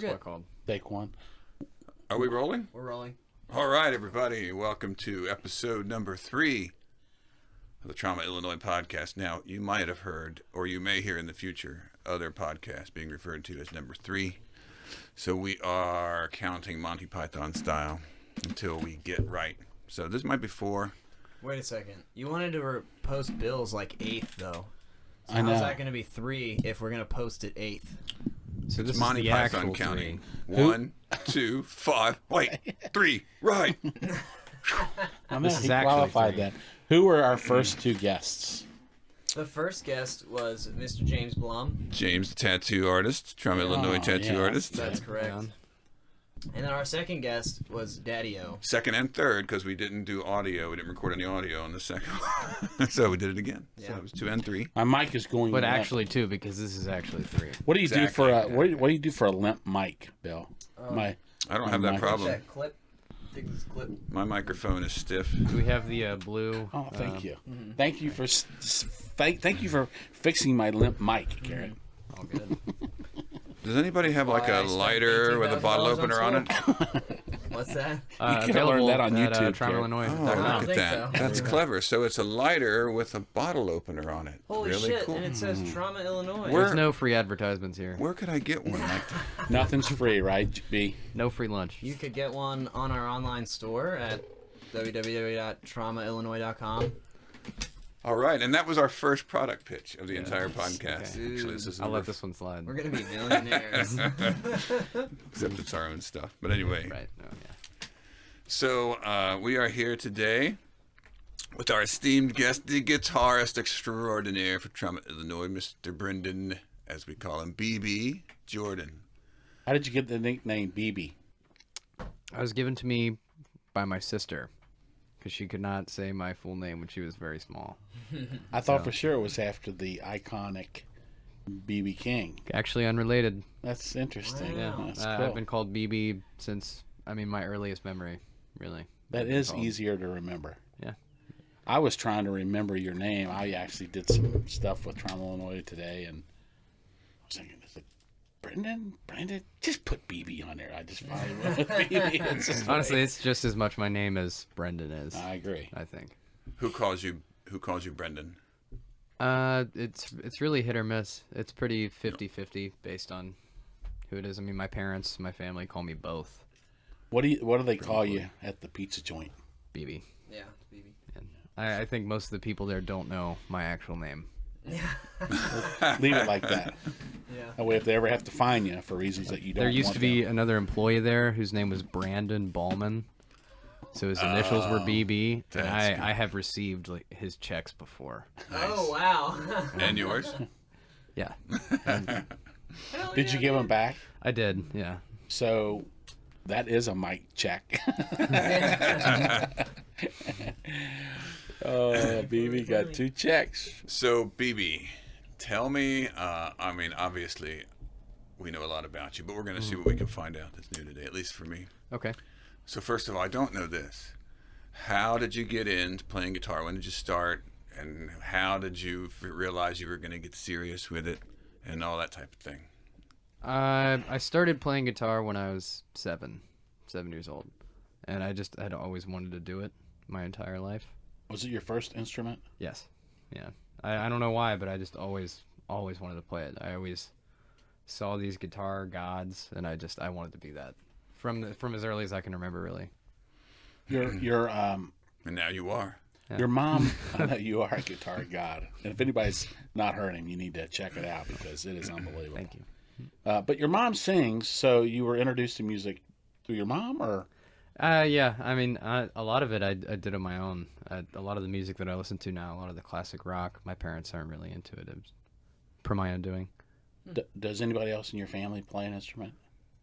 what called. Take one. Are we rolling? We're rolling. All right, everybody. Welcome to episode number 3 of the Trauma Illinois podcast. Now, you might have heard, or you may hear in the future, other podcasts being referred to as number 3. So we are counting Monty Python style until we get right. So this might be 4. Wait a second. You wanted to post bills like 8th, though. So I know. how's that going to be 3 if we're going to post it 8th? So this it's is Monty the Python actual counting. 3. 1, 2, 5, wait, 3, right. I'm This not is actually qualified 3. that. Who were our first 2 guests? The first guest was Mr. James Blum. James, the tattoo artist, Trauma Illinois tattoo yeah. artist. That's correct. And then our second guest was Daddy-O. Second and third, because we didn't do audio. We didn't record any audio on the second one. So we did it again. Yeah. So it was 2 and 3. My mic is going. But limp. actually 2, because this is actually 3. What do you do for a Exactly. what do you do for a limp mic, Bill? I don't have that mic- problem. That clip. Take this clip. My microphone is stiff. Do we have the blue? Oh, thank you. Thank you for thank you for fixing my limp mic, Garrett. All good. Does anybody have like I a spent lighter with a $18,000 bottle on opener on it? What's that? could've Available learned that on at, YouTube, Trauma Garrett. Illinois. Oh, I don't look at think that. so. That's clever. So it's a lighter with a bottle opener on it. Holy really shit, cool. and it says Trauma, Illinois. Where- There's no free advertisements here. Where could I get one like that? Nothing's free, right, B? No free lunch. You could get one on our online store at www.traumaillinois.com. All right, and that was our first product pitch of the entire podcast. Okay. Actually, this is I'll let this one slide. We're going to be millionaires. except it's our own stuff. But anyway, Right. No, yeah. so we are here today with our esteemed guest, the guitarist extraordinaire for Trauma Illinois, Mr. Brendan, as we call him, BB Jordan. How did you get the nickname BB? It was given to me by my sister because she could not say my full name when she was very small. I thought for sure it was after the iconic BB King. Actually unrelated. That's interesting. Yeah. That's cool. I've been called BB since, my earliest memory, really. That I've been is called. easier to remember. Yeah. I was trying to remember your name. I actually did some stuff with Trauma Illinois today, and I was thinking, is it Brandon? Just put BB on there. I just finally went with BB. It's just Honestly, it's just as much my name as Brendan is, I agree. I think. Who calls you Brendan? It's really hit or miss. It's pretty 50-50 based on who it is. My parents, my family call me both What do they call you at the pizza joint? BB. Yeah, BB. And I think most of the people there don't know my actual name. Leave it like that. Yeah. That way, if they ever have to find you for reasons that you don't, There used want to be them- another employee there whose name was Brandon Ballman. So his initials were BB, and that's good. I have received his checks before. Oh, wow. And yours? Yeah, Did you give them back? I did. Yeah. So that is a mic check. Oh, BB got 2 checks. So, BB, tell me, obviously, we know a lot about you, but we're going to see what we can find out that's new today, at least for me. Okay. So, first of all, I don't know this. How did you get into playing guitar? When did you start? And how did you realize you were going to get serious with it and all that type of thing? I started playing guitar when I was 7 years old, and I'd always wanted to do it my entire life. Was it your first instrument? Yes. Yeah. I don't know why, but I just always wanted to play it. I always saw these guitar gods, and I wanted to be that from as early as I can remember, really. Your And now you are. Your mom, I know you are a guitar god. And if anybody's not heard him, you need to check it out because it is unbelievable. Thank you. But your mom sings, so you were introduced to music through your mom, or? Yeah. A lot of it I did on my own. A lot of the music that I listen to now, a lot of the classic rock, my parents aren't really into it. It was per my own doing. Does anybody else in your family play an instrument?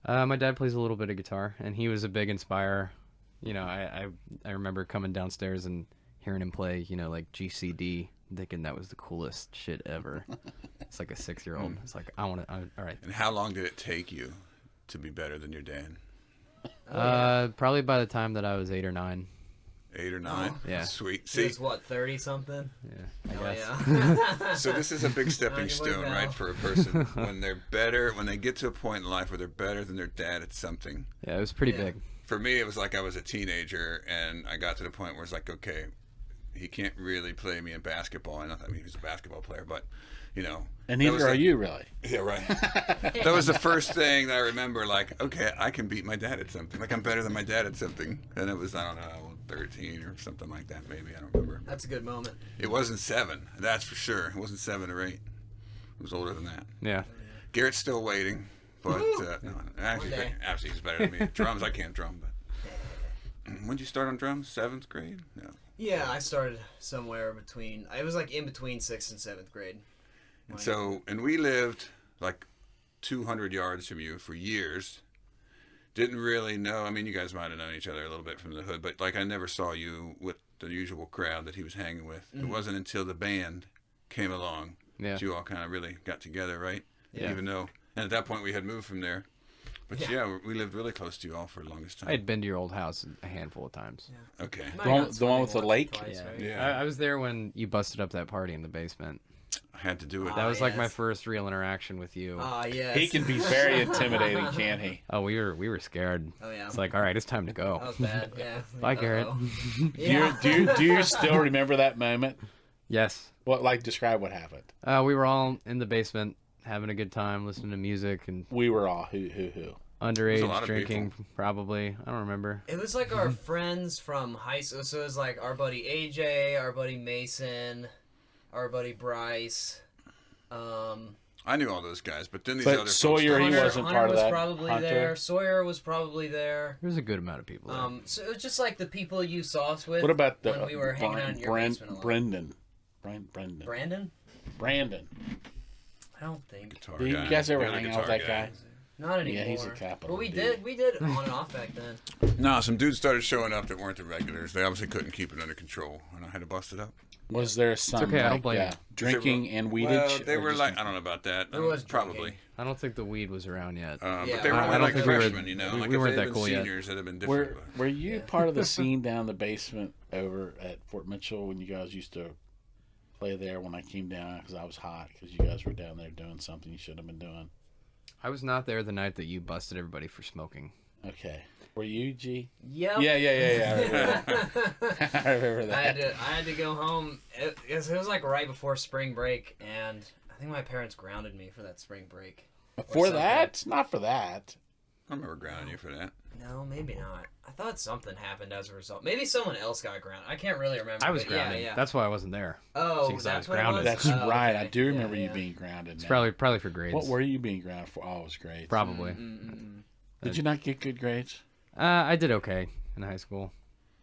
My dad plays a little bit of guitar, and he was a big inspirer. I remember coming downstairs and hearing him play, like GCD, thinking that was the coolest shit ever. It's like a 6-year-old. It's like, all right. And how long did it take you to be better than your dad? Probably by the time that I was 8 or 9. 8 or 9. yeah. Sweet. He See, was what, 30 something? Yeah, I Oh guess. yeah. so this is a big stepping On your way stone, now. right, for a person when they're better, when they get to a point in life where they're better than their dad at something. Yeah, it was pretty Yeah. big. For me, it was like I was a teenager, and I got to the point where it's like, okay, he can't really play me in basketball. I mean, he was a basketball player, but, you know. And that was neither are like- you, really. Yeah, right. That was the first thing that I remember, like, okay, I can beat my dad at something. Like, I'm better than my dad at something. And it was, I don't know, 13 or something like that, maybe. I don't remember. That's a good moment. It wasn't 7, that's for sure. It wasn't 7 or 8. It was older than that. Yeah. Garrett's still waiting, but no, actually, One day. absolutely, he's better than me. Drums, I can't drum, but. When did you start on drums? 7th grade? No. Yeah, I started somewhere between. I was like in between 6th and 7th grade. And so, and we lived like 200 yards from you for years. Didn't really know. I mean, you guys might have known each other a little bit from the hood, but like I never saw you with the usual crowd that he was hanging with. It wasn't until the band came along Yeah. that you all kind of really got together, right? Yeah. Even though, and at that point we had moved from there. But yeah, we lived really close to you all for the longest time. I had been to your old house a handful of times. Okay. Might The one- got the one with the swimming lake? once or twice, right? Yeah. I was there when you busted up that party in the basement. I had to do it. That was like my yes. first real interaction with you. Ah, yes. He can be very intimidating, can't he? Oh, we were scared. Oh yeah. It's like, all right, it's time to go. That was bad. Yeah. Bye, Garrett. Uh-oh. Do you, Yeah. do you still remember that moment? Yes. What, like, describe what happened? We were all in the basement having a good time, listening to music and We were all who? lot underage of drinking. Probably, I don't remember. It was like our friends from high school. So it was like our buddy AJ, our buddy Mason, our buddy Bryce. I knew all those guys, but then these But other folks Sawyer, he started- wasn't Hunter part of was that. probably Hunter? there. Sawyer was probably there. There was a good amount of people. There. So it was just like the people you saw us with. What about the when we were hanging out in your basement a lot. Brendan? Brandon. I don't think. Guitar Did you guy. guys ever The other hang out with guitar that guy? Not anymore. Yeah, he's a capital But we D. did it on and off back then. No, some dudes started showing up that weren't the regulars. They obviously couldn't keep it under control, and I had to bust it up. Was there some okay, I don't like, blame you. drinking and weedage? Well, they or were just- like, I don't know about that. There was probably. drinking. I don't think the weed was around yet. Yeah, But they were I only don't like think we were- freshmen, you know. we Like if weren't they that had been cool yet. seniors, it'd have been different. Were you part of the scene down the basement over at Fort Mitchell when you guys used to play there when I came down because I was hot because you guys were down there doing something you shouldn't have been doing? I was not there the night that you busted everybody for smoking. Okay. Were you, G? Yep. Yeah. I remember that. I remember I that. had to go home. It was like right before spring break, and I think my parents grounded me for that spring break. For something. that? Not for that. I remember grounding you for that. No, maybe not. I thought something happened as a result. Maybe someone else got grounded. I can't really remember. I was but yeah, grounded. Yeah. That's why I wasn't there. Oh, because I that's was what it grounded. was? That's Oh, right. okay. I do remember Yeah, you yeah. being grounded. It's now. probably for grades. What were you being grounded for? Oh, it was grades. Probably. Did you not get good grades? I did okay in high school,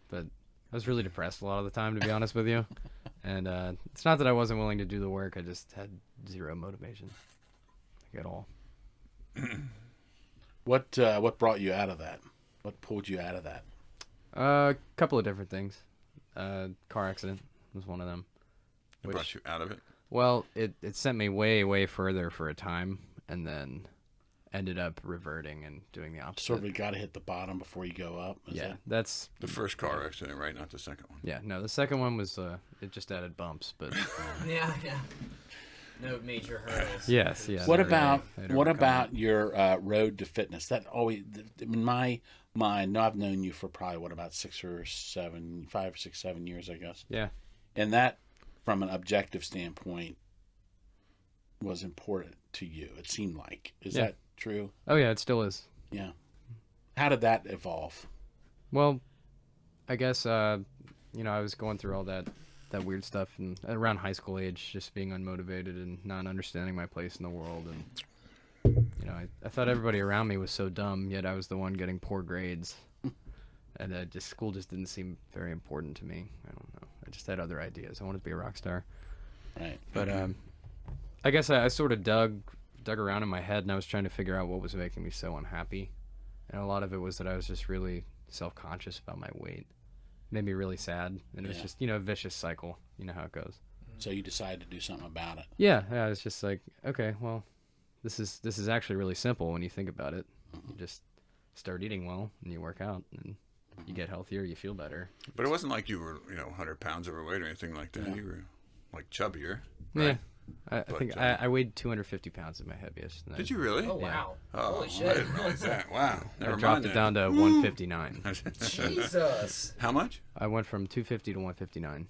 but I was really depressed a lot of the time, to be honest with you. And it's not that I wasn't willing to do the work. I just had zero motivation, like, at all. What brought you out of that? What pulled you out of that? A couple of different things. Car accident was one of them. It brought you out of it. Well, it sent me way, way further for a time, and then ended up reverting and doing the opposite. Sort of got to hit the bottom before you go up. Is Yeah, that- that's The first car accident, right? Not the second one. yeah. No, the second one was it just added bumps, but Yeah. No major hurdles. yes, yeah. What not really. about I'd what overcome about your road to fitness? That always in my mind. No, I've known you for probably about 5 or 6, 7 years, I guess. it. Yeah. And that, from an objective standpoint, was important to you. It seemed like. Is Yeah. that true? Oh yeah, it still is. Yeah. How did that evolve? Well, I guess I was going through all that weird stuff and around high school age, just being unmotivated and not understanding my place in the world, and I thought everybody around me was so dumb, yet I was the one getting poor grades, and school just didn't seem very important to me. I don't know. I just had other ideas. I wanted to be a rock star, Right. but I guess I sort of dug around in my head, and I was trying to figure out what was making me so unhappy, and a lot of it was that I was just really self-conscious about my weight. Made me really sad, and it was Yeah. just a vicious cycle. You know how it goes. So you decided to do something about it. Yeah, I was just like, okay, well, this is actually really simple when you think about it. You just start eating well and you work out, and You get healthier, you feel better. But it wasn't like you were, 100 pounds overweight or anything like that. Yeah. You were like chubbier. Yeah. Right? I But, think I weighed 250 pounds at my heaviest. And Did you really? Oh wow! Oh, Holy I shit! didn't realize that. Wow. I Never dropped mind it down to 159. Jesus. How much? I went from 250 to 159.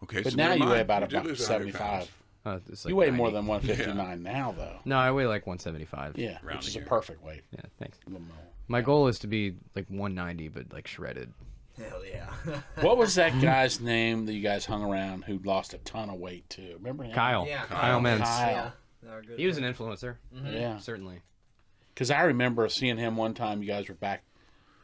Okay, But so now never you weigh mind. about You did lose 100 pounds. 75. It's like You weigh 90. more than 159 now, though. No, I weigh like 175. Yeah, Rounding which is a here. perfect weight. Yeah, thanks. A little more. My goal is to be like 190, but like shredded. Hell yeah. What was that guy's name that you guys hung around who lost a ton of weight too? Remember him? Kyle. Yeah, Kyle Mintz. Kyle. Yeah. They were good He was an friends. influencer. Yeah. Certainly. Because I remember seeing him one time. You guys were back,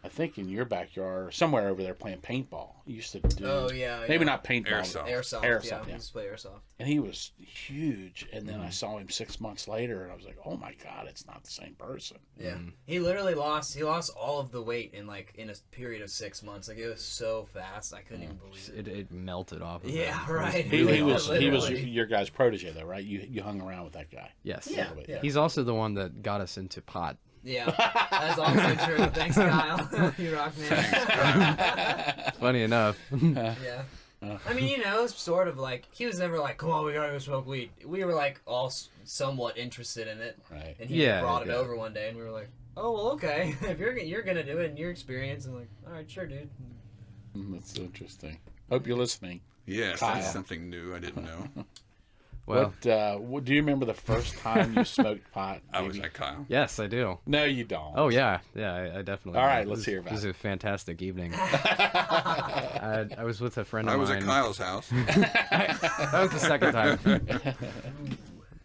I think, in your backyard or somewhere over there playing paintball. You used to do. Oh yeah. Maybe yeah. not paintball. Airsoft. Airsoft. Airsoft, Yeah. yeah. We used to play airsoft. And he was huge. And then I saw him 6 months later, and I was like, "Oh my God, it's not the same person." Yeah. He literally lost. He lost all of the weight in a period of 6 months. Like it was so fast. I couldn't even believe it. It melted off of Yeah. him. Right. He was Literally. your guys' protege though, right? You hung around with that guy. Yes. Yeah. little bit, Yeah. He's also the one that got us into pot. Yeah. That's also true. Thanks, Kyle. You rock, man. Funny enough. Yeah. I mean, sort of like, he was never like, come on, we gotta go smoke weed. We were like all somewhat interested in it. Right. And he Yeah, brought it yeah. over one day, and we were like, oh, well, okay. If you're gonna do it in your experience, and like, all right, sure, dude. That's interesting. Hope you're listening. Yes, Kyle. that's something new I didn't know. Well, What do you remember the first time you smoked pot? I was maybe? like, Kyle. yes, I do. No, you don't. Oh yeah, I definitely. All right, do. let's hear about It was it. a fantastic evening. I was with a friend I of was mine. at Kyle's house. That was the second time.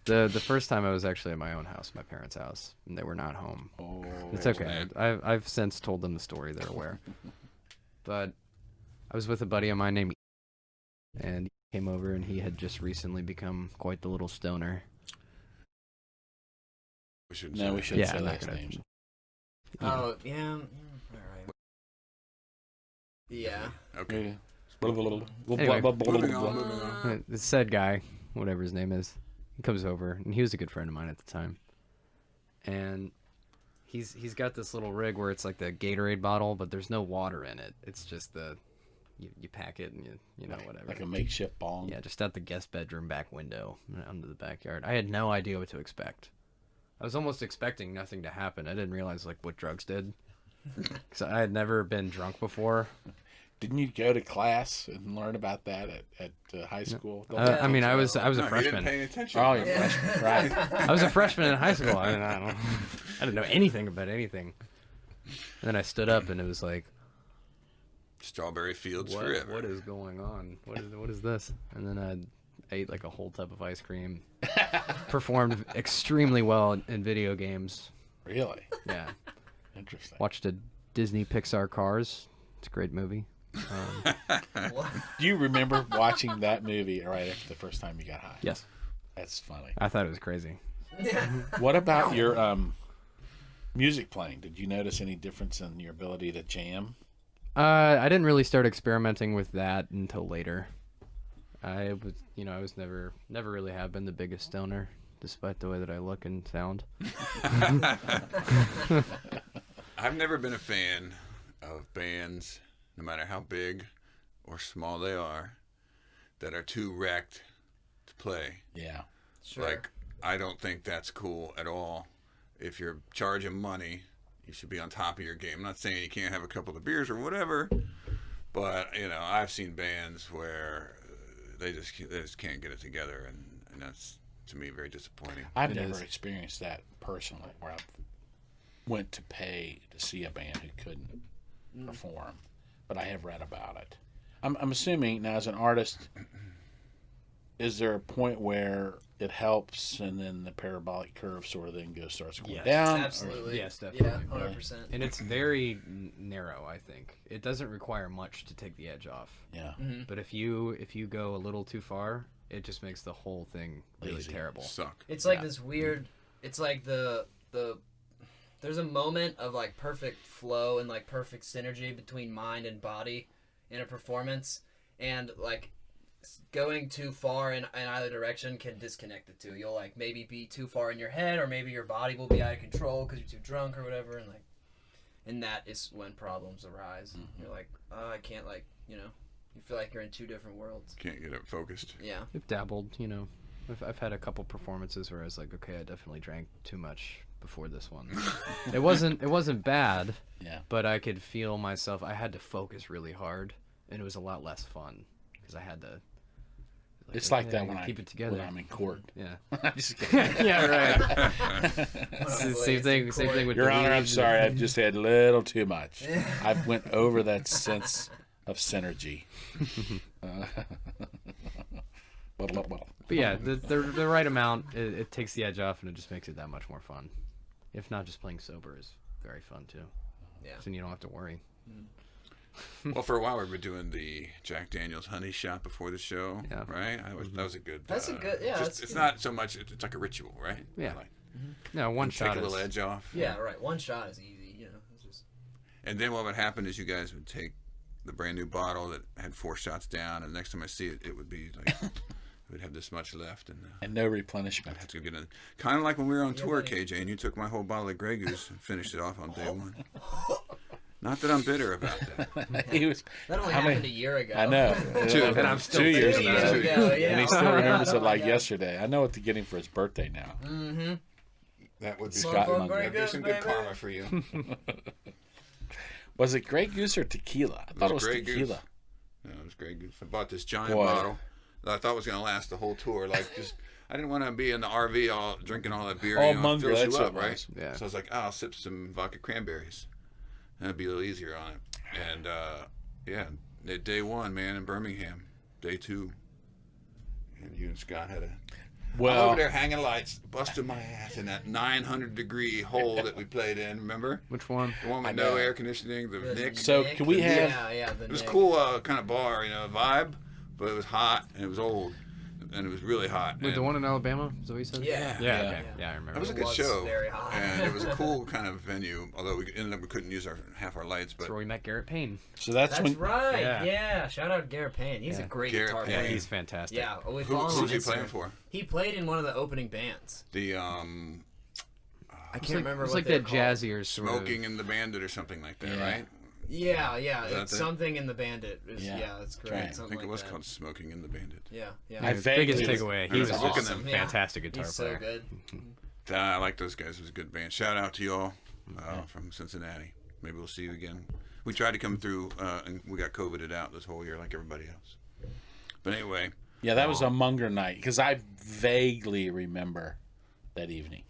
The first time I was actually at my own house, my parents' house, and they were not home. Oh, It's okay. man. I've since told them the story. They're aware. But I was with a buddy of mine named, and he came over, and he had just recently become quite the little stoner. We shouldn't No, say we that. shouldn't Yeah, say I'm not last gonna- names. Oh, yeah. All right. Yeah. Okay. Anyway. Moving on. This said guy, whatever his name is, he comes over, and he was a good friend of mine at the time. And he's got this little rig where it's like the Gatorade bottle, but there's no water in it. It's just you pack it and you know whatever. Like a makeshift bong. Yeah, just out the guest bedroom back window under the backyard. I had no idea what to expect. I was almost expecting nothing to happen. I didn't realize like what drugs did, because I had never been drunk before. Didn't you go to class and learn about that at high school? I mean, I was a No, he didn't freshman. pay any attention. Oh, you're Yeah. freshman, right? I was a freshman in high school. I didn't know anything about anything. And then I stood up, and it was like, Strawberry fields forever. what is going on? What is this? And then I ate like a whole tub of ice cream. Performed extremely well in video games. Really Yeah. interesting. Watched a Disney Pixar Cars. It's a great movie. What? Do you remember watching that movie right after the first time you got high? Yes. That's funny. I thought it was crazy. What about your music playing? Did you notice any difference in your ability to jam? I didn't really start experimenting with that until later. I was never really have been the biggest stoner, despite the way that I look and sound. I've never been a fan of bands, no matter how big or small they are, that are too wrecked to play. Yeah. Sure. Like, I don't think that's cool at all. If you're charging money, you should be on top of your game. I'm not saying you can't have a couple of beers or whatever, but I've seen bands where they just can't get it together, and that's, to me, very disappointing. I've It never is. experienced that personally, where I went to pay to see a band who couldn't perform, but I have read about it. I'm assuming now, as an artist, is there a point where it helps and then the parabolic curve sort of then starts going Yes, down? or- Absolutely. Yes, definitely. Yeah, 100%. And it's very narrow, I think. It doesn't require much to take the edge off. Yeah. But if you go a little too far, it just makes the whole thing really Lazy. terrible. Suck. It's like Yeah. this weird. It's like the there's a moment of like perfect flow and like perfect synergy between mind and body in a performance, and like going too far in either direction can disconnect the two. You'll like maybe be too far in your head, or maybe your body will be out of control because you're too drunk or whatever, and like and that is when problems arise. You're like, oh, I can't, like, you know, you feel like you're in two different worlds. Can't get it focused. Yeah. I've dabbled, you know. I've had a couple performances where I was like, okay, I definitely drank too much before this one. It wasn't bad. Yeah. But I could feel myself. I had to focus really hard, and it was a lot less fun because I had to. It's like that when keep it together. when I'm in court. Yeah. I'm just kidding. Yeah, right. Same thing with Your the Honor, I'm leaves. sorry. I've just had a little too much. I went over that sense of synergy. But yeah, the right amount, it takes the edge off, and it just makes it that much more fun. If not, just playing sober is very fun too. Yeah. So you don't have to worry. Well, for a while we were doing the Jack Daniel's honey shot before the show, Yeah. right? That was a good. That's a good, yeah. It's good. not so much. It's like a ritual, right? Yeah. Like, No, one shot take a little is. edge off. Yeah, right. One shot is easy, you know. It's just... And then what would happen is you guys would take the brand new bottle that had 4 shots down, and the next time I see it, it would be like we'd have this much left, and no replenishment. I'd have to get in. Kind of like when we were on tour, buddy. KJ, and you took my whole bottle of Grey Goose and finished it off on day 1. Not that I'm bitter about that. He was. That only How many- happened a year ago. I know. And I'm still 2 years thinking ago. about it. Yeah, And he yeah. still remembers it Oh, like yeah. yesterday. I know what to get him for his birthday now. Mm-hmm. That would be Scott Motherfucking Munger. Grey That'd be Goose, some good baby. karma for you. Was it Grey Goose or tequila? I thought it was Grey Goose. tequila. No, it was Grey Goose. I bought this giant Boy. bottle that I thought was going to last the whole tour. Like, just I didn't want to be in the RV all drinking all that beer. Oh, you know, it Munger, fills that's you up, what it right? was. Yeah. So I was like, I'll sip some vodka cranberries. And it'd be a little easier on it. And yeah, day 1, man, in Birmingham. Day 2, and you and Scott had a. I'm Well, over there hanging lights, busting my ass in that 900-degree hole that we played in. Remember? Which one? The one I with no know. air conditioning, the Nick. So, can we have- Yeah, the It was a Nick. cool kind of bar, you know, vibe, but it was hot and it was old, and it was really hot. Wait, and the one in Alabama? Is that what you said? Yeah. Yeah. Yeah. Okay. Yeah, I remember. It was a It good was show, very hot. and it was a cool kind of venue. Although we ended up we couldn't use half our lights, but That's where we met Garrett Payne. so that's That's when. right. Yeah. Yeah. Shout out Garrett Payne. He's Yeah. a great Garrett guitar Payne. player. He's fantastic. Yeah. We who, follow him on who's he Instagram. playing for? He played in one of the opening bands. The I can't remember It's what like they're that called. jazzier sort Smoking of. in the Bandit or something like that, Yeah. right? Yeah, Is that it's it? something in the Bandit. Yeah. Yeah, that's correct. Right. I Something think it like was that. called Smoking in the Bandit. Yeah, yeah. I His vaguely- biggest takeaway. He I was was an looking awesome, at him. fantastic guitar He's player. so good. I like those guys. It was a good band. Shout out to y'all from Cincinnati. Maybe we'll see you again. We tried to come through, and we got COVIDed out this whole year like everybody else. But anyway, Yeah, that was a Munger night because I vaguely remember that evening,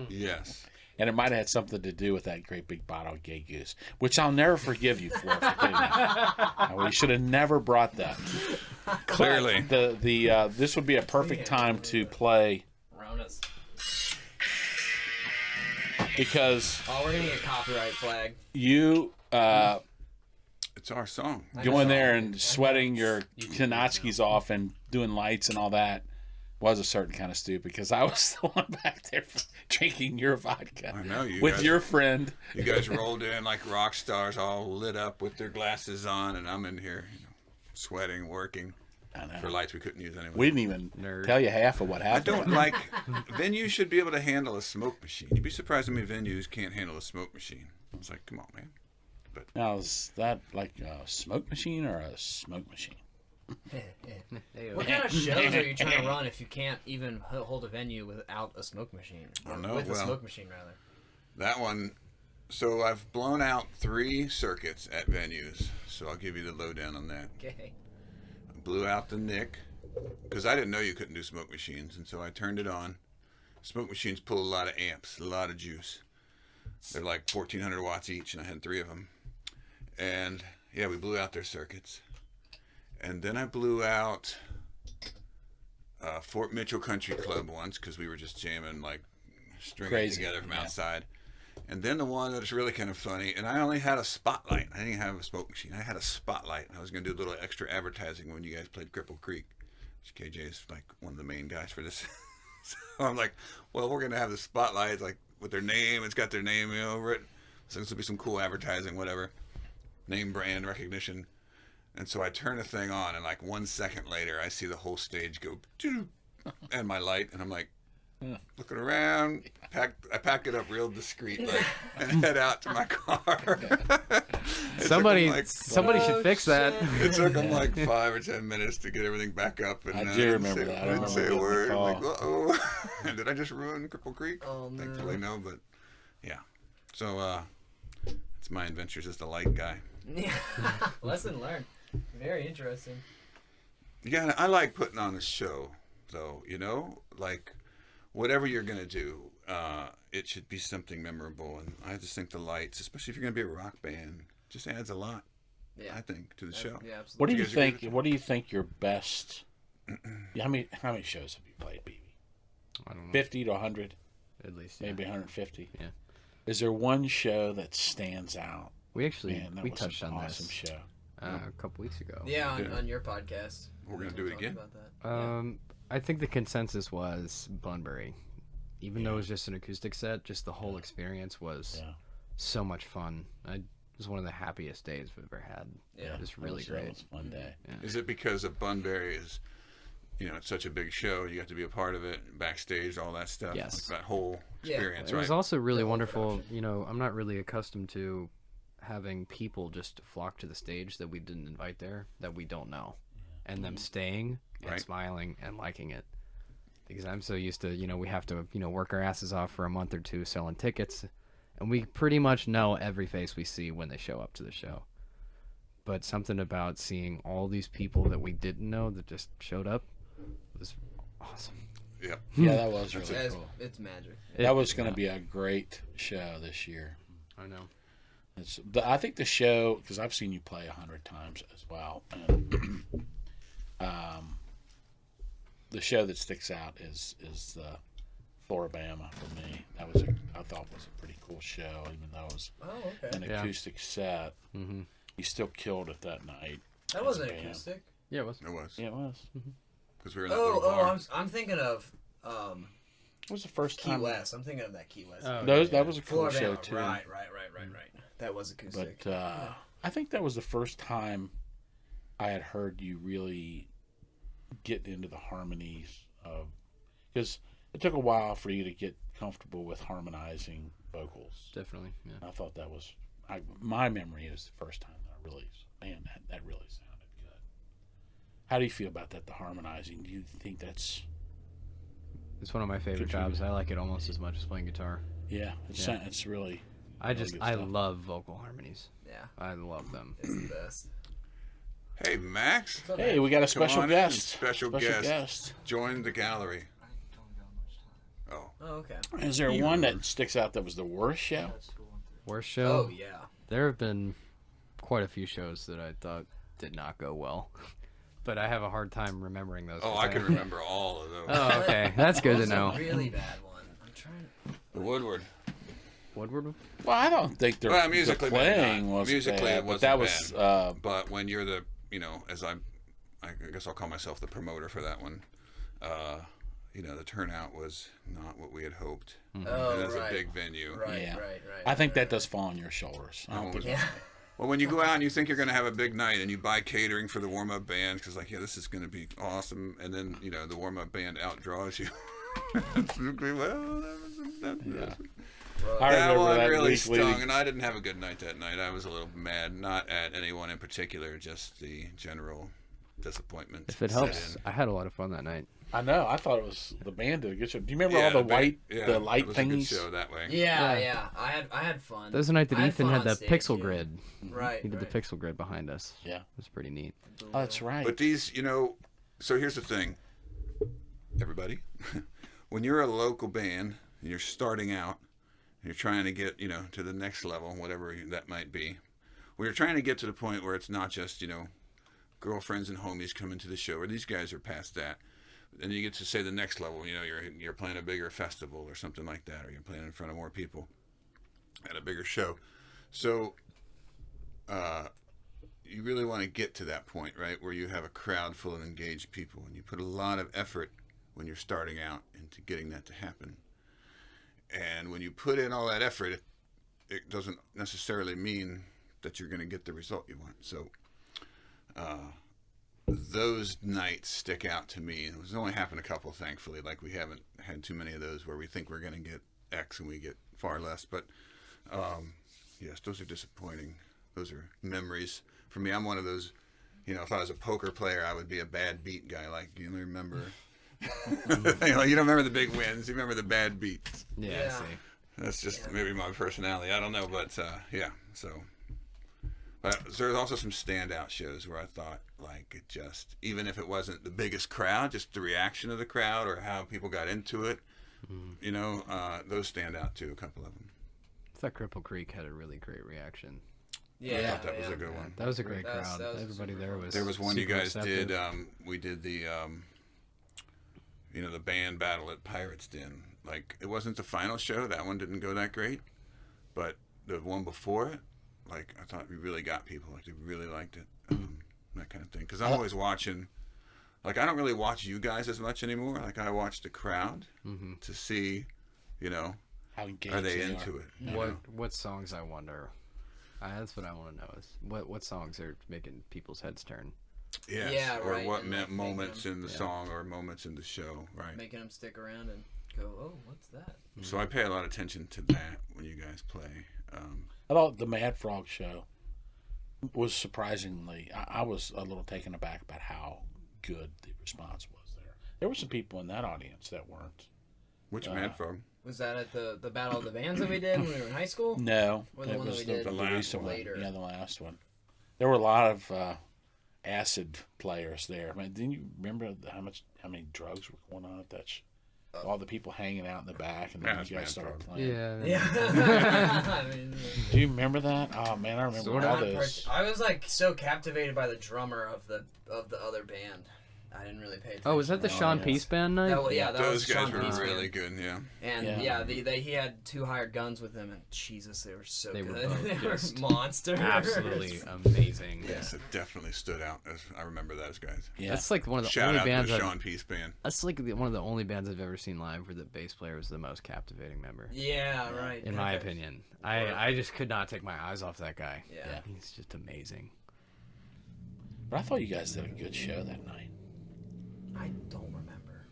yes. and it might have had something to do with that great big bottle of Grey Goose, which I'll never forgive you for. Forgive me. We should have never brought that. Clearly. The this would be a perfect time to play Ronas. because Oh, we're gonna get a copyright flag. you It's our song. going there and sweating your Kanatskis off and doing lights and all that was a certain kind of stupid because I was the one back there drinking your vodka I know you with guys, your friend. You guys rolled in like rock stars, all lit up with their glasses on, and I'm in here, sweating, working I know. for lights we couldn't use anyway. We didn't even Nerd. tell you half of what I happened. don't like venues should be able to handle a smoke machine. You'd be surprised how many venues can't handle a smoke machine. I was like, come on, man. Now, is that like a smoke machine or a smoke machine? What kind of shows are you trying to run if you can't even hold a venue without a smoke machine? I don't know, With a well- smoke machine, rather. That one. So I've blown out 3 circuits at venues. So I'll give you the lowdown on that. Okay. I blew out the Nick because I didn't know you couldn't do smoke machines, and so I turned it on. Smoke machines pull a lot of amps, a lot of juice. They're like 1,400 watts each, and I had 3 of them. And yeah, we blew out their circuits. And then I blew out Fort Mitchell Country Club once because we were just jamming, like stringing it Crazy, together from yeah. outside. And then the one that was really kind of funny, and I only had a spotlight. I didn't have a smoke machine. I had a spotlight. I was going to do a little extra advertising when you guys played Cripple Creek. Which KJ is like one of the main guys for this. So I'm like, well, we're going to have the spotlight like with their name. It's got their name over it. So this will be some cool advertising, whatever. Name brand recognition. And so I turn the thing on, and like 1 second later, I see the whole stage go, doo, and my light, and I'm like, looking around. I pack it up real discreet, like, and head out to my car. Somebody like, should fix that. It took them like 5 or 10 minutes to get everything back up. And I do remember that. I didn't say a word. The Like, uh-oh. And did I just ruin Cripple Creek? Oh, no. Thankfully, no, but yeah. So, it's my adventures as the light guy. Yeah. Lesson learned. Very interesting. Yeah, I like putting on a show, though, you know? Like, whatever you're going to do, it should be something memorable. And I just think the lights, especially if you're going to be a rock band, just adds a lot, I think, to the show. Yeah, absolutely. What do you think? What do you think your best? How many shows have you played, BB? I don't know. 50 to 100, At least. maybe 150. Yeah. Is there one show that stands out? We actually Man, that we was touched an on awesome this show. a couple weeks ago. Yeah, on your podcast. We're going to do it again? About that. I think the consensus was Bunbury. Even though it was just an acoustic set, just the whole experience was so much fun. It was one of the happiest days we've ever had. Yeah. It was really great. It was a fun day. Yeah. Is it because of Bunbury is, you know, it's such a big show, you got to be a part of it, backstage, all that stuff? Yes. Like that whole experience, It right? was also really The whole wonderful. production. You know, I'm not really accustomed to having people just flock to the stage that we didn't invite there, that we don't know, and them staying and Right. smiling and liking it. Because I'm so used to, you know, we have to, you know, work our asses off for a month or two selling tickets, and we pretty much know every face we see when they show up to the show. But something about seeing all these people that we didn't know that just showed up was awesome. Yep. Yeah, that was really It's, cool. it's magic. That was going to be a great show this year. I know. I think the show, because I've seen you play 100 times as well. And, the show that sticks out is the Floribama for me. That was I thought was a pretty cool show, even though it was Oh, okay. an Yeah. acoustic set. Mm-hmm. You still killed it that night. That as a wasn't band. acoustic. Yeah, it was. It was. Yeah, it was. Because we were in that little Oh, bar. I'm thinking of It was the first Key time. West. I'm thinking of that Key West. Oh, That was a cool Floribama. show too. Right. That was acoustic. But I think that was the first time I had heard you really get into the harmonies of, because it took a while for you to get comfortable with harmonizing vocals. Definitely. Yeah. I thought that was my memory is the first time that I really, man, that really sounded good. How do you feel about that? The harmonizing? Do you think that's? It's one of my favorite jobs. I like it almost as much as playing guitar. Yeah, it's really. I really good I stuff. love vocal harmonies. Yeah, I love them. it's the best. Hey, Max. What's up, Hey, man? we got a Come special on in. guest. Special guest. Join the gallery. Oh. Oh, okay. Is there one that sticks out that was the worst show? Worst show? Oh, yeah. There have been quite a few shows that I thought did not go well, but I have a hard time remembering those. Oh, 'cause I can remember all of those. Oh, okay. That's good to What's a know. really bad one. I'm trying. The Woodward. Woodward? Well, I don't think they're Well, musically, the maybe playing not. was Musically, bad, it but wasn't that was bad. But when you're the, you know, as I guess I'll call myself the promoter for that one. You know, the turnout was not what we had hoped. Oh, And that's right. a big venue. Right, Yeah. right. I think that does fall on your shoulders. I don't think Yeah. Well, when you go out and you think you're going to have a big night and you buy catering for the warm-up band because, like, yeah, this is going to be awesome, and then, you know, the warm-up band outdraws you. Well, I that remember one that really week stung, leading- and I didn't have a good night that night. I was a little mad, not at anyone in particular, just the general disappointment. If it set helps, in. I had a lot of fun that night. I know. I thought it was the band did a good show. Do you remember Yeah, all the band- white, the light it was a good things? show that way. Yeah. I had fun. That was the night that I had Ethan fun had on the stage, pixel yeah. grid. Right. He did right. the pixel grid behind us. Yeah. It was pretty neat. Oh, that's right. But these, you know, so here's the thing, everybody. When you're a local band and you're starting out, and you're trying to get, you know, to the next level, whatever that might be, we're trying to get to the point where it's not just, you know, girlfriends and homies coming to the show, or these guys are past that. And you get to say the next level, you know, you're playing a bigger festival or something like that, or you're playing in front of more people at a bigger show. So, you really want to get to that point, right, where you have a crowd full of engaged people, and you put a lot of effort when you're starting out into getting that to happen. And when you put in all that effort, it doesn't necessarily mean that you're going to get the result you want. So those nights stick out to me. It's only happened a couple, thankfully. Like, we haven't had too many of those where we think we're going to get X and we get far less. But, yes, those are disappointing. Those are memories. For me, I'm one of those, if I was a poker player, I would be a bad beat guy. Like, you remember... you don't remember the big wins. You remember the bad beats. Yeah. I see. That's just maybe my personality. I don't know, but, yeah, so... But there's also some standout shows where I thought, like, it just, even if it wasn't the biggest crowd, just the reaction of the crowd or how people got into it, those stand out too, a couple of them. I thought Cripple Creek had a really great reaction. Yeah, I thought that was a good one. That was a great crowd. Everybody there was. There was one you guys receptive. did. We did the, the band battle at Pirates Den. Like, it wasn't the final show. That one didn't go that great. But the one before it, like, I thought we really got people. Like, they really liked it. That kind of thing. Because I'm always watching. Like, I don't really watch you guys as much anymore. Like, I watch the crowd to see, how engaged are they into it. What songs, I wonder? That's what I want to know is what songs are making people's heads turn. Yes. Yeah, or right. what And, like, moments in the song or moments in the show. Right. Making them stick around and go, oh, what's that? So I pay a lot of attention to that when you guys play. I thought the Mad Frog show was surprisingly, I was a little taken aback about how good the response was there. There were some people in that audience that weren't. Which Mad Frog? Was that at the Battle of the Bands that we did when we were in high school? No, Or the it one that was we did the last recent one. later? Yeah, the last one. There were a lot of acid players there. I mean, didn't you remember how many drugs were going on at that? All the people hanging out in the back, and then That's you guys Mad started Frog. playing. Yeah. I mean, Do you remember that? Oh man, I remember all not those. I was like so captivated by the drummer of the other band. I didn't really pay attention. Oh, was that the Sean yeah. Peace Band night? That Those was guys Sean were Peace really band. good, yeah. And Yeah. he had 2 hired guns with him, and Jesus, they were so They were good. both They were just monsters. Absolutely amazing. Yes, it definitely stood out. I remember those guys. Yeah. That's like one of the Shout only out to bands. the Sean Peace Band. That's like one of the only bands I've ever seen live where the bass player was the most captivating member. Yeah, right. In my opinion, I just could not take my eyes off that guy. Yeah. He's just amazing. But I thought you guys did a good show that night. I don't remember.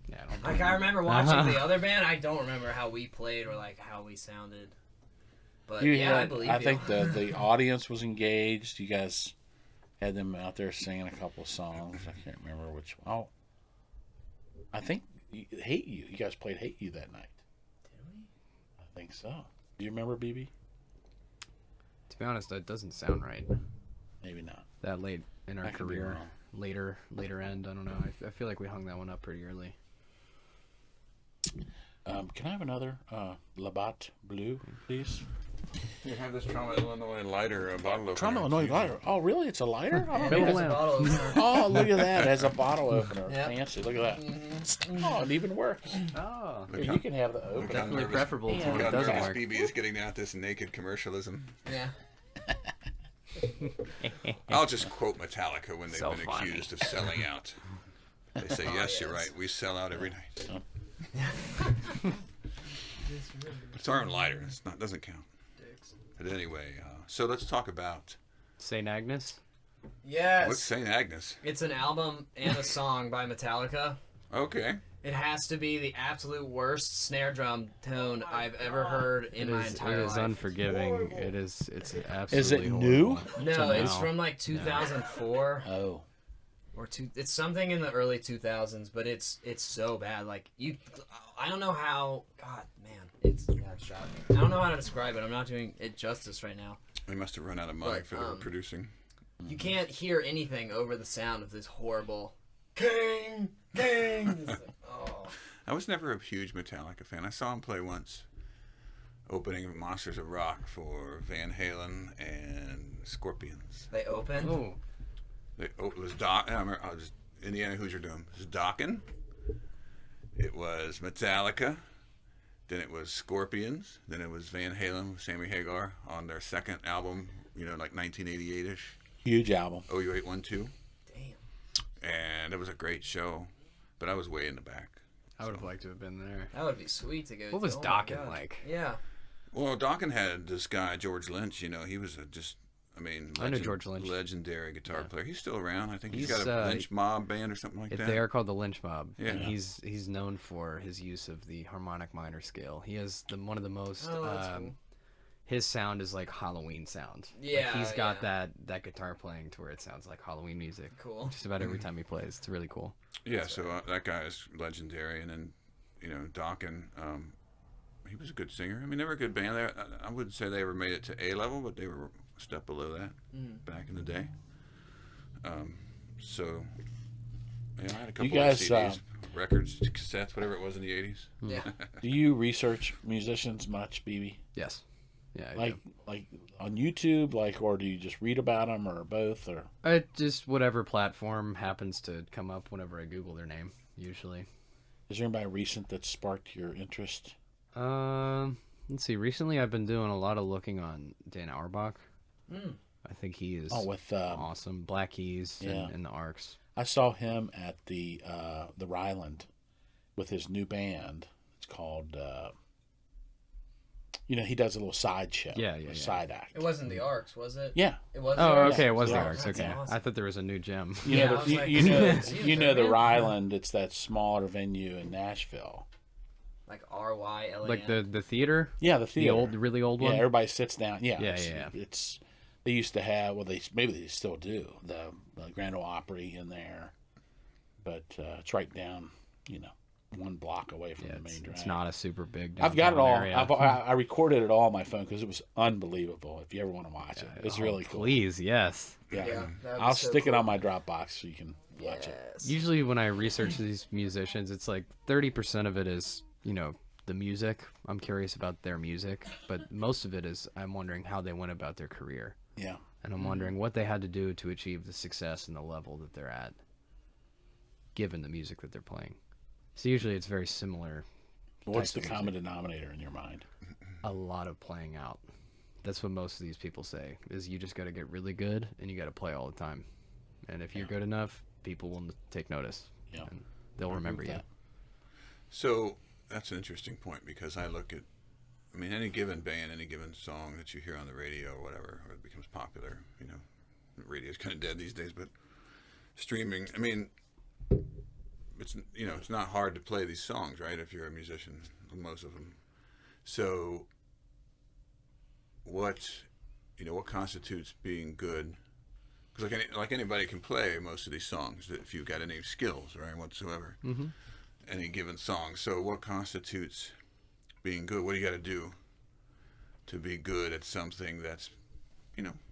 Yeah, I don't Like, I remember watching the other band. I don't remember how we played or like how we sounded. But I believe you. I think the audience was engaged. You guys had them out there singing a couple songs. I can't remember which one. Oh, I think Hate You. You guys played Hate You that night. Did we? I think so. Do you remember, BB? To be honest, that doesn't sound right. Maybe not. That late in our I could be career, wrong. later end. I don't know. I feel like we hung that one up pretty early. Can I have another Labatt Blue, please? You have this Trauma Illinois lighter bottle opener. Trauma Illinois lighter. Oh, really? It's a lighter? Oh, Yeah, Fill it the has a lamp. bottle opener. oh, look at that. It has a bottle opener. Yep. Fancy. Look at that. Oh, it even works. Oh, Here, you can have the Look opener. how definitely nervous- preferable to Yeah. when Look it how doesn't nervous work. BB is getting out this naked commercialism. Yeah. I'll just quote Metallica when they've So been funny. accused of selling out. They say, yes, you're right. We sell out every night. It's our own lighter. It's not doesn't count. But anyway, so let's talk about St. Agnes. Yes. what's St. Agnes. It's an album and a song by Metallica. Okay. It has to be the absolute worst snare drum tone I've ever heard in my entire It is life. unforgiving. It's absolutely. Is it new? horrible. No, To it's now. from like 2004 Oh. or it's something in the early 2000s, but it's so bad. Like I don't know how. God, man, it's shocking. I don't know how to describe it. I'm not doing it justice right now. They must have run out of money But, for their producing. You can't hear anything over the sound of this horrible king. It's like, oh. I was never a huge Metallica fan. I saw him play once, opening Monsters of Rock for Van Halen and Scorpions. They opened. Oh, It was Doc. I remember, I was Indiana Hoosier Doom. It was Dokken. It was Metallica. Then it was Scorpions. Then it was Van Halen with Sammy Hagar on their second album. Like 1988ish. Huge album. OU812. Damn. And it was a great show, but I was way in the back. I would have liked to have been there. That would be sweet to go. What was to. Oh my Dokken God. like? Yeah. Well, Dokken had this guy George Lynch. He was just I mean, I know George Lynch. Legendary guitar player. He's still around. I think he's He's, got a Lynch Mob band or something like that. They are called the Lynch Mob. Yeah. And he's known for his use of the harmonic minor scale. He has one of the most. Oh, that's cool. His sound is like Halloween sound. Yeah, Like he's got yeah. that guitar playing to where it sounds like Halloween music. Cool. Just about every time he plays, it's really cool. Yeah, so that guy is legendary. And then, Dawkin, he was a good singer. I mean, they were a good band. I wouldn't say they ever made it to A level, but they were a step below that back in the day. So, I had a couple guys, of CDs, records, cassettes, whatever it was in the 80s. Yeah. Do you research musicians much, BB? Yes. Yeah. I do. Like on YouTube, or do you just read about them, or both, or? Just whatever platform happens to come up whenever I Google their name. Usually. Is there anybody recent that sparked your interest? Let's see. Recently, I've been doing a lot of looking on Dan Auerbach. I think he is with awesome. Black Keys yeah. and the Arcs. I saw him at the Ryland with his new band. It's called. He does a little side show. Yeah. Side act. It wasn't the Arcs, was it? Yeah. It was. Oh, the Arcs? okay. It was Yeah. the Arcs. That's Okay. awesome. I thought there was a new gem. You Yeah, know, I was the, like, you know, is he a you know the fan? Ryland. It's that smaller venue in Nashville. Like RYLAN. Like the theater. Yeah, the theater. The really old one. Yeah, everybody sits down. Yeah, Yeah, it's they used to have. Well, maybe they still do the Grand Ole Opry in there, but it's right down. 1 block away from the main drag. It's not a super big. I've got it all. Area. I recorded it all on my phone because it was unbelievable. If you ever want to watch it, it's really cool. Please, yes. Yeah, Yeah, that would be I'll so stick it cool. on my Dropbox so you can watch it. Yes. Usually, when I research these musicians, it's like 30% of it is the music. I'm curious about their music, but most of it is I'm wondering how they went about their career, Yeah. and I'm wondering what they had to do to achieve the success and the level that they're at, given the music that they're playing. So usually it's very similar. What's the types of common denominator in your mind? A lot of playing out. That's what most of these people say, is you just got to get really good and you got to play all the time. And if you're good enough, people will take notice. Yeah. And they'll remember you. So that's an interesting point because I look at, any given band, any given song that you hear on the radio or whatever, or it becomes popular, radio's kind of dead these days, but streaming, it's not hard to play these songs, right? If you're a musician, most of them. So what constitutes being good? Because like anybody can play most of these songs if you've got any skills, right, whatsoever. Mm-hmm. Any given song. So what constitutes being good? What do you got to do to be good at something that's,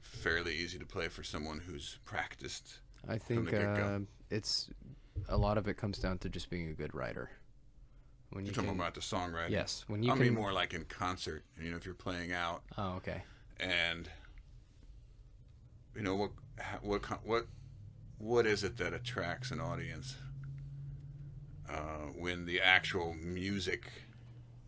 fairly easy to play for someone who's practiced? I think the get-go? it's a lot of it comes down to just being a good writer. When You're you talking can, about the songwriting? yes, when you I can. mean more like in concert, if you're playing out Oh, okay. and, what is it that attracts an audience when the actual music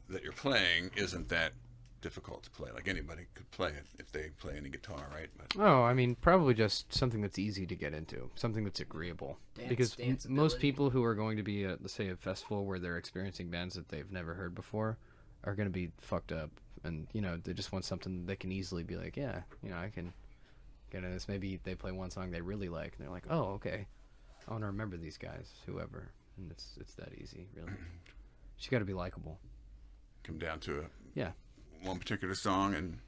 that you're playing isn't that difficult to play? Like anybody could play it if they play any guitar, right? But Oh, probably just something that's easy to get into, something that's agreeable. Because most danceability. people who are going to be at, let's say, a festival where they're experiencing bands that they've never heard before are going to be fucked up. And, they just want something they can easily be like, yeah, I can get into this. Maybe they play one song they really like, and they're like, oh, okay, I want to remember these guys, whoever. And it's that easy, really. You got to be likable. come down to Yeah. one particular song and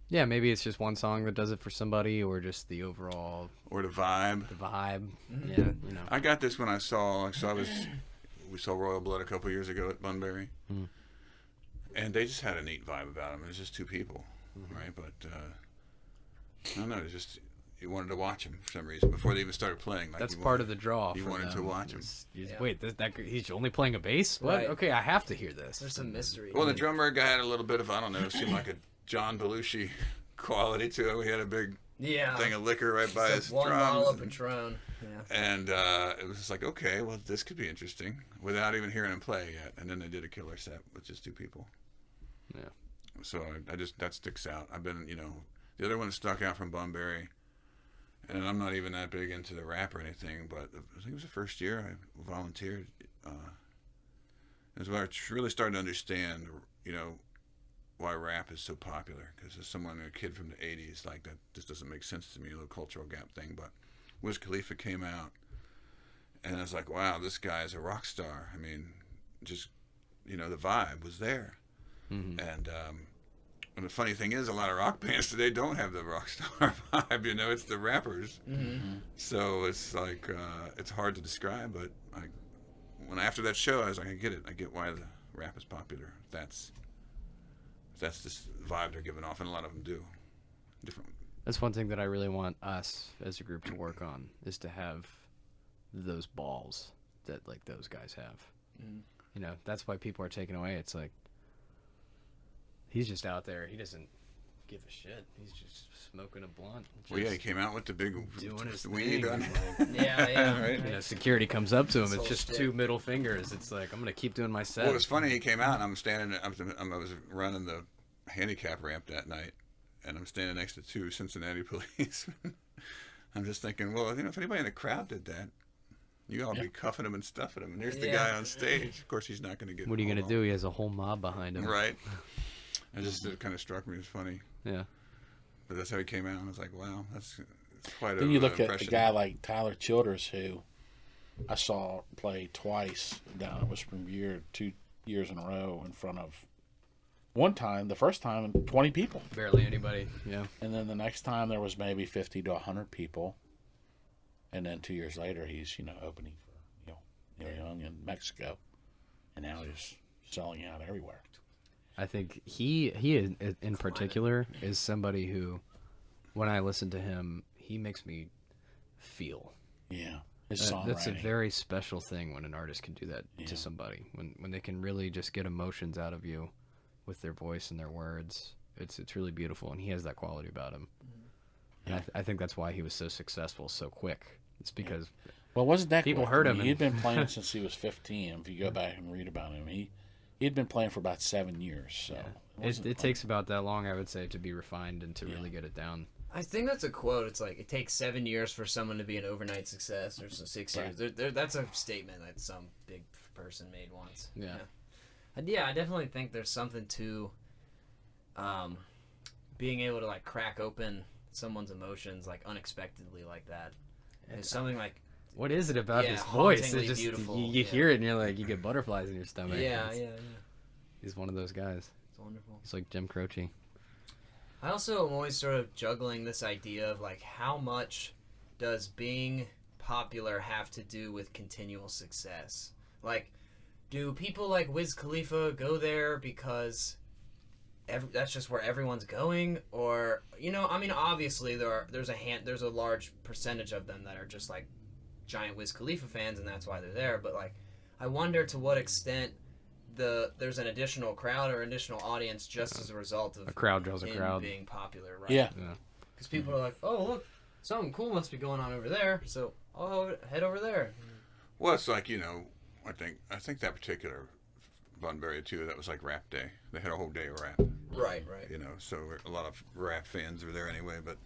Yeah, maybe it's just one song that does it for somebody, or just the overall or the vibe. vibe. Yeah, I got this when we saw Royal Blood a couple years ago at Bunbury, and they just had a neat vibe about them. It was just two people, right? But I don't know. It's just you wanted to watch them for some reason before they even started playing. Like That's part of the draw. You for wanted to them. watch him. Yeah. Wait, he's only playing a bass? What? Right. Okay, I have to hear this. There's some mystery. Well, the drummer guy had a little bit of, I don't know, it seemed like a John Belushi quality to it. We had a big yeah. thing of liquor right by Just his one bottle of drums. Patron. Yeah. And it was just like, okay, well, this could be interesting without even hearing him play yet. And then they did a killer set with just two people. Yeah. So I just, that sticks out. I've been, the other one that stuck out from Bunbury, and I'm not even that big into the rap or anything, but I think it was the first year I volunteered. It was where I really started to understand, why rap is so popular. Because as someone, a kid from the '80s, like that, this doesn't make sense to me, a little cultural gap thing. But Wiz Khalifa came out, and I was like, wow, this guy is a rock star. I mean, just the vibe was there. Mm-hmm. And the funny thing is, a lot of rock bands today don't have the rock star vibe. It's the rappers. Mm-hmm. So it's like it's hard to describe. But after that show, I was like, I get it. I get why the rap is popular. That's this vibe they're giving off, and a lot of them do. Different. That's one thing that I really want us as a group to work on, is to have those balls that like those guys have. Mm-hmm. That's why people are taken away. It's like, he's just out there. He doesn't give a shit. He's just smoking a blunt. Well, yeah, he came out with the big doing his weed thing. on. Yeah. Right. Security comes up to him. This It's whole just shit. 2 middle fingers. It's like, I'm gonna keep doing my set. Well, it was funny. He came out, and I'm standing. I was running the handicap ramp that night, and I'm standing next to 2 Cincinnati policemen. I'm just thinking, well, if anybody in the crowd did that, you all be cuffing him and stuffing him. And there's the Yeah. guy on stage. Of course, he's not going to get. What are you hauled gonna do? He has a whole mob behind him. Right. It kind of struck me as funny. Yeah. But that's how he came out. And I was like, wow, that's quite Then a you look at impression. a guy like Tyler Childers, who I saw play twice down at Whispering Beard 2 years in a row in front of, one time, the first time, 20 people. Barely anybody. Yeah. And then the next time there was maybe 50 to 100 people. And then 2 years later, he's, opening for Neil Young in Mexico. And now he's selling out everywhere. I think he in particular is somebody who, when I listen to him, he makes me feel. Yeah. His songwriting. That's a very special thing when an artist can do that to somebody. When they can really just get emotions out of you with their voice and their words. It's really beautiful, and he has that quality about him. And I think that's why he was so successful so quick. It's because Well, wasn't that people quick? heard I him mean, he'd and- been playing since he was 15. If you go back and read about him, he'd been playing for about 7 years. So it takes about that long, I would say, to be refined and to really get it down. I think that's a quote. It's like, it takes 7 years for someone to be an overnight success, or 6 Right. years. That's a statement that some big person made once. Yeah. Yeah, I definitely think there's something to being able to like crack open someone's emotions like unexpectedly like that. There's something like What is it about Yeah, his voice? hauntingly It just beautiful, you yeah. hear it and you're like, you get butterflies in your stomach. yeah. He's one of those guys. It's wonderful. He's like Jim Croce. I also am always sort of juggling this idea of like how much does being popular have to do with continual success? Like, do people like Wiz Khalifa go there because that's just where everyone's going, or I mean, obviously there's a large percentage of them that are just like giant Wiz Khalifa fans, and that's why they're there. But like, I wonder to what extent there's an additional crowd or additional audience just as a result of A crowd draws a him crowd. being popular, right? Yeah. Because people are like, oh, look, something cool must be going on over there, so I'll head over there. Well, it's like I think that particular Bunbury too. That was like rap day. They had a whole day of rap. Right. So a lot of rap fans were there anyway. But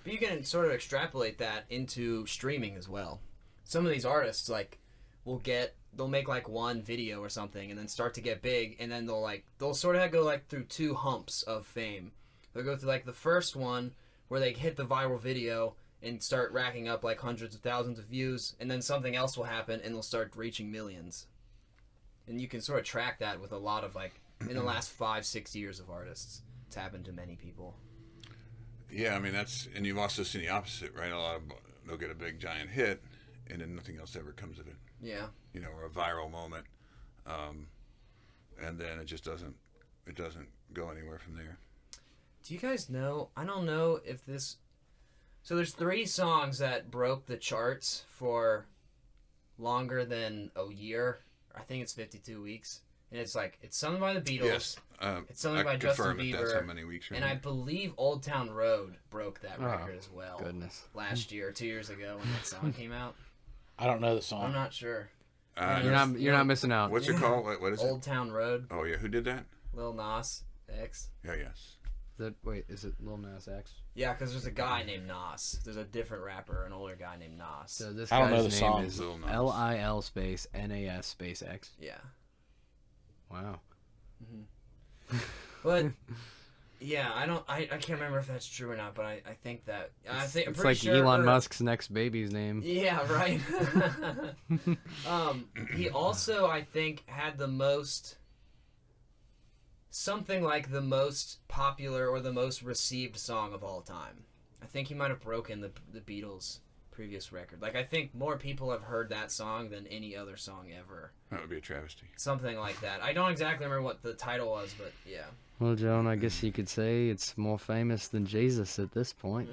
But you can sort of extrapolate that into streaming as well. Some of these artists like they'll make like one video or something and then start to get big, and then they'll sort of go like through 2 humps of fame. They'll go through like the first one where they hit the viral video and start racking up like hundreds of thousands of views, and then something else will happen and they'll start reaching millions. And you can sort of track that with a lot of like in the last 5-6 years of artists. It's happened to many people. yeah, I mean and you've also seen the opposite, right? A lot of they'll get a big giant hit, and then nothing else ever comes of it. Yeah. Or a viral moment, and then it just doesn't go anywhere from there. Do you guys know? I don't know if this. So there's 3 songs that broke the charts for longer than a year. I think it's 52 weeks, and it's sung by the Beatles. Yes, It's something I by Justin confirm that that's how Bieber, many weeks. and I believe Old Town Road broke that Oh, record as well. Goodness. Last year, 2 years ago, when that song came out. I don't know the song. I'm not sure. You're not missing out. What's it called? What is it? Old Town Road, Oh yeah, who did that? Lil Nas X. Yeah, yes. Is it Lil Nas X? Yeah, because there's a guy named Nas. There's a different rapper, an older guy named Nas. So this I don't know guy's the name song. is Lil Nas. LIL space NAS space X. Yeah. Wow. But yeah, I can't remember if that's true or not, but I think that I'm It's pretty like sure Elon Musk's next baby's name. Yeah, right. He also, I think, had the most, something like the most popular or the most received song of all time. I think he might have broken the Beatles' previous record. Like, I think more people have heard that song than any other song ever. That would be a travesty. Something like that. I don't exactly remember what the title was, but yeah. Well, Joan, I guess you could say it's more famous than Jesus at this point.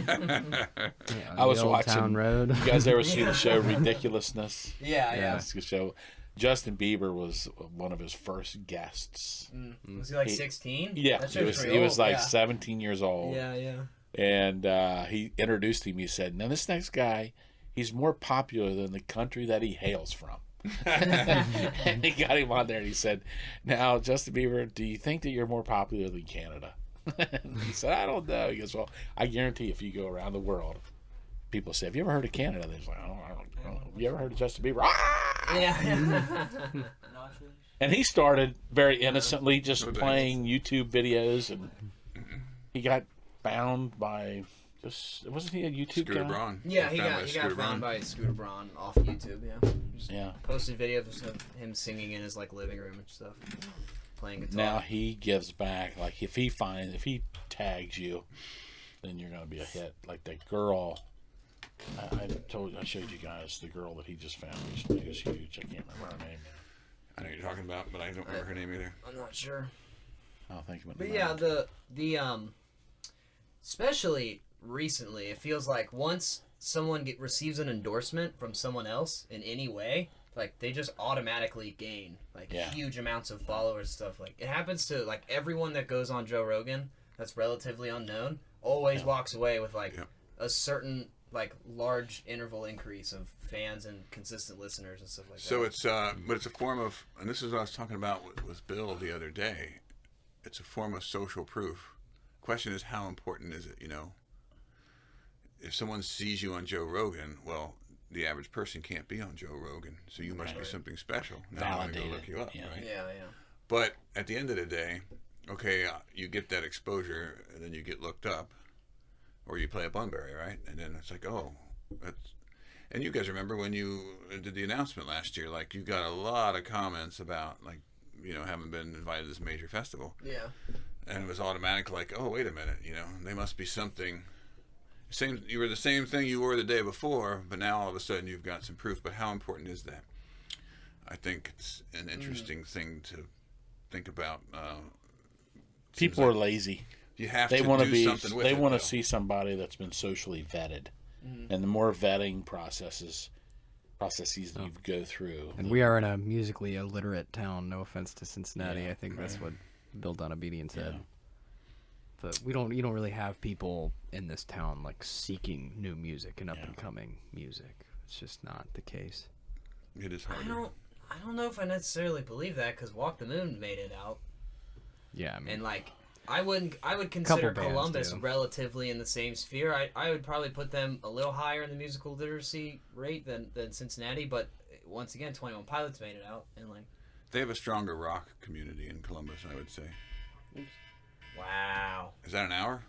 I was the Old watching. Town Road. You guys ever see the show Ridiculousness? Yeah, yeah. It's a good show. Justin Bieber was one of his first guests. Was he like 16? Yeah, That he show's was. pretty He was old, like yeah. 17 years old. Yeah, yeah. And he introduced him. He said, "Now this next guy, he's more popular than the country that he hails from." And he got him on there, and he said, "Now, Justin Bieber, do you think that you're more popular than Canada?" And he said, "I don't know." He goes, "Well, I guarantee if you go around the world, people say, have you ever heard of Canada?" They're like, "I don't know. Have you ever heard of Justin Bieber?" Ah! Yeah. And he started very innocently, just No playing YouTube videos, and he got found by wasn't he a YouTube Scooter guy? Braun. Yeah, he Found got by Scooter found Braun. by Scooter Braun off YouTube. Yeah, just Yeah. posted videos of him singing in his like living room and stuff, playing guitar. Now he gives back. Like if he tags you, then you're gonna be a hit. Like that girl, I showed you guys the girl that he just found recently. It was huge. I can't remember her name now. I know what you're talking about, but I don't remember her name either. I'm not sure. I'll think of it. But in a yeah, moment. the especially recently, it feels like once someone receives an endorsement from someone else in any way, like they just automatically gain like Yeah. huge amounts of followers and stuff. Like it happens to like everyone that goes on Joe Rogan that's relatively unknown always walks away with like a certain like large interval increase of fans and consistent listeners and stuff like that. So it's but it's a form of, and this is what I was talking about with Bill the other day. It's a form of social proof. Question is, how important is it? You know, if someone sees you on Joe Rogan, well, the average person can't be on Joe Rogan, so you must be something special. Now I'm gonna go look you up, Yeah. right? yeah, yeah. But at the end of the day, okay, you get that exposure, and then you get looked up, or you play a Bunbury, right? And then it's like, oh, that's. And you guys remember when you did the announcement last year? Like, you got a lot of comments about, like, you know, haven't been invited to this major festival, Yeah. and it was automatic, like, oh, wait a minute, you know, they must be something. Same, you were the same thing you were the day before, but now all of a sudden you've got some proof. But how important is that? I think it's an interesting thing to think about. People are lazy. You have They to want do to be. something with They it, want to though. see somebody that's been socially vetted, and the more vetting processes that you go through. And we are in a musically illiterate town. No offense to Cincinnati. Yeah, I think that's what Bill Donabedian said. Yeah. But you don't really have people in this town like seeking new music and up and coming music. It's just not the case. It is I harder. don't know if I necessarily believe that because Walk the Moon made it out, Yeah, I mean, and like I would consider bands Columbus do. relatively in the same sphere. I would probably put them a little higher in the musical literacy rate than Cincinnati, but once again, 21 Pilots made it out, and like They have a stronger rock community in Columbus, I would say. wow, Is that an hour?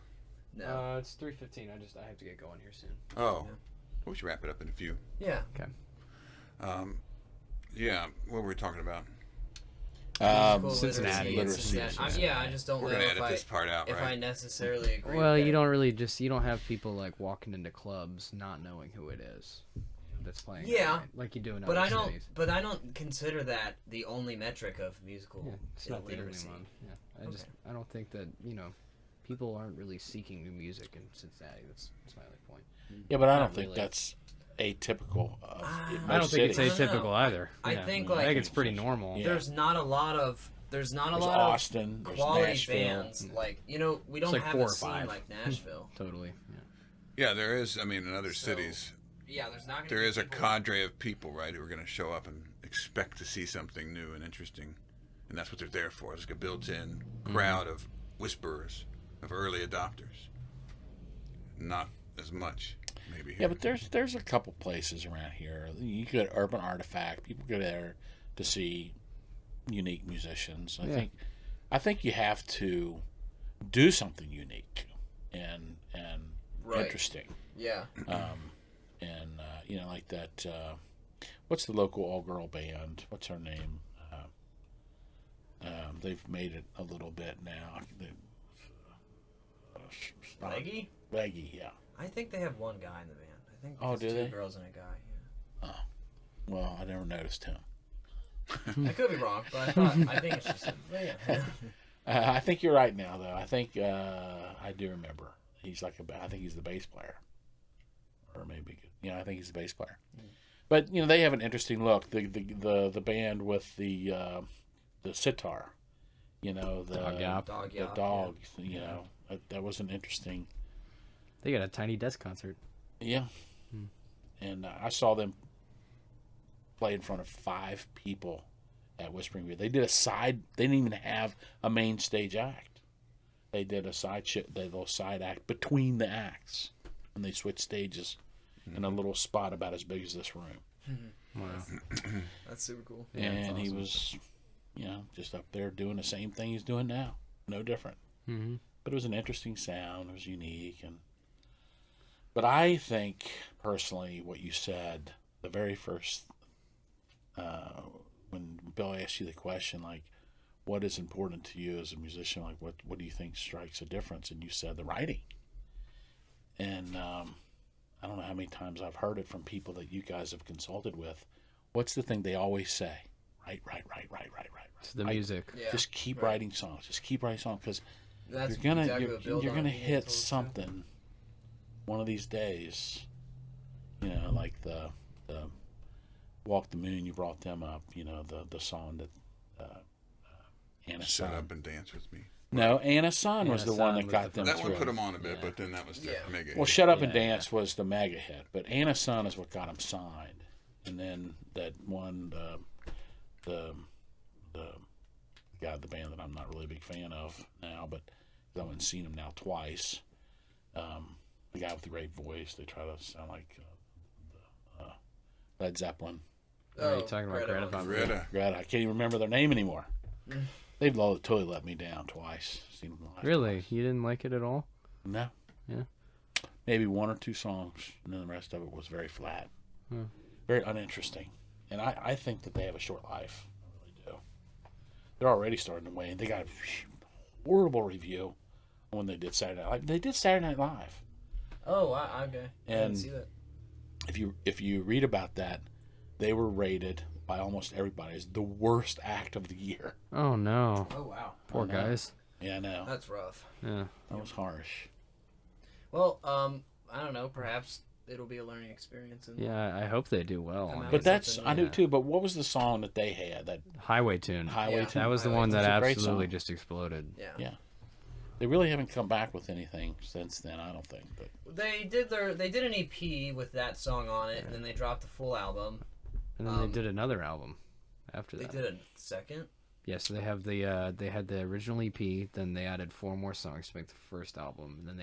no, it's 3:15. I have to get going here soon. Oh, we should wrap it up in a few. yeah, Yeah, what were we talking about? Musical Cincinnati. literacy. Literacy. Yeah, I just don't We're know gonna if edit this part out, if I right? necessarily agree. Well, with you that. don't really you don't have people like walking into clubs not knowing who it is that's playing. Yeah, that night, like you do in But other I don't. cities. But I don't consider that the only metric of musical Yeah, it's not the only illiteracy. one. Yeah, I don't think that people aren't really seeking new music in Cincinnati. That's my only point. Yeah, but I Not don't think really. that's atypical of I most I don't think it's cities. I don't atypical know. either. I Yeah. think, I like- think it's pretty normal. Yeah. There's not a lot of. There's not a There's lot Austin, of there's quality Nashville. bands. Like we don't like have 4 a or scene 5. like Nashville. Totally. Yeah. Yeah, there is. I mean, in other So, cities, Yeah, there's not. Gonna there be is a people- cadre of people, right, who are going to show up and expect to see something new and interesting. And that's what they're there for. It's like a built-in crowd of whisperers, of early adopters. Not as much, maybe. Yeah, here. but there's a couple places around here. You go to Urban Artifact. People go there to see unique musicians. I I think you have to do something unique and Right. interesting. Yeah. Like that. What's the local all-girl band? What's her name? They've made it a little bit now. Leggy? Leggy, yeah. I think they have one guy in the band. I think Oh, it's do two they? girls and a guy. Yeah. Well, I never noticed him. I could be wrong, but I think it's just. Yeah. I think you're right now, though. I think I do remember. He's I think he's the bass player, or maybe I think he's the bass player. But they have an interesting look. The band with the sitar, the dog. That was an interesting. They got a Tiny Desk concert. Yeah, and I saw them play in front of 5 people at Whispering Beard. They did a side. They didn't even have a main stage act. They did a little side act between the acts, and they switched stages in a little spot about as big as this room. Wow. That's super cool. Yeah, And that's he awesome. was, just up there doing the same thing he's doing now. No different. Mm-hmm. But it was an interesting sound. It was unique. But I think, personally, what you said, the very first, when Bill asked you the question, like, what is important to you as a musician? Like, what do you think strikes a difference? And you said the writing. And I don't know how many times I've heard it from people that you guys have consulted with. What's the thing they always say? Write. It's the music. Yeah. Just keep writing songs. Just keep writing songs, because That's you're gonna exactly what Bill you're gonna Donahue hit told us, too. something one of these days. Like the Walk the Moon. You brought them up. The song that Anna's Shut son. Up and Dance With Me. No, Anna's son was the Anna's one Son that was got the them That through. one put them on a bit, Yeah. but then that was the Yeah. mega hit. Well, Shut Up and Yeah. Dance was the mega hit, but Anna's Son is what got him signed. And then that one, the band that I'm not really a big fan of now, but I went and seen him now twice. The guy with the great voice, they try to sound like Led Zeppelin. Are you talking about Greta Van Fleet? Greta, I can't even remember their name anymore. They've totally let me down twice. Seen them live Really? twice. You didn't like it at all? No. Yeah. Maybe 1 or 2 songs, and then the rest of it was very flat. Hmm. Very uninteresting. And I think that they have a short life. I really do. They're already starting to wane. They got a horrible review when they did Saturday Night Live. They did Saturday Night Live. Oh, wow, okay. I didn't And see that. if you read about that, they were rated by almost everybody as the worst act of the year. Oh no. Oh, wow. Poor I know. guys. Yeah, I know. That's rough. Yeah. That was harsh. Well, I don't know. Perhaps it'll be a learning experience. And Yeah, I hope they do well. Come I mean, out. But that's, something, I do yeah. too, but what was the song that they had? That Highway Tune. Highway Yeah. Tune? That was the Highway one Tune. that It's a great absolutely song. just exploded. yeah. Yeah. They really haven't come back with anything since then, I don't think. But They did an EP with that song on it, and then they dropped the full album. And then they did another album after They that. did a second. Yeah, so they have they had the original EP, then they added 4 more songs to make the first album, and then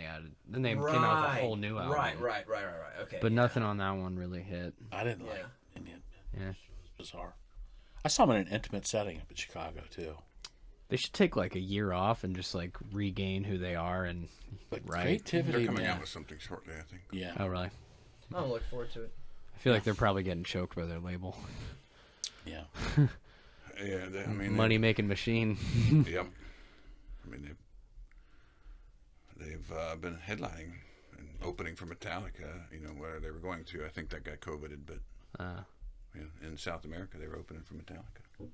they came out with a whole new album. Right. Okay. But yeah. nothing on that one really hit. I didn't Yeah. like any of it. Yeah. It was bizarre. I saw them in an intimate setting up in Chicago, too. They should take like a year off and just like regain who they are and But right. creativity, They're coming man. out with something shortly, I think. Yeah. Oh really? I'm looking forward to it. I feel like they're probably getting choked by their label. Yeah. Yeah, Money making machine. Yep. I mean, they've been headlining and opening for Metallica. Where they were going to. I think that got COVIDed, but in South America they were opening for Metallica.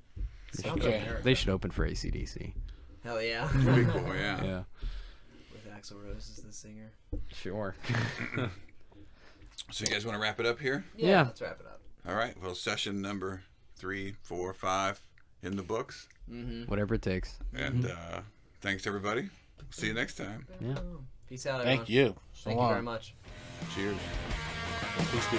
South Okay. America. They should open for AC/DC. Hell yeah. Pretty cool, yeah. Yeah. With Axl Rose as the singer. Sure. So you guys want to wrap it up here? Yeah. Let's wrap it up. All right. Well, session number 3, 4, 5 in the books, Whatever it takes. and thanks everybody. See you next time. Yeah. Peace out, everyone. Thank you. So Thank long. you very much. Cheers. Please do.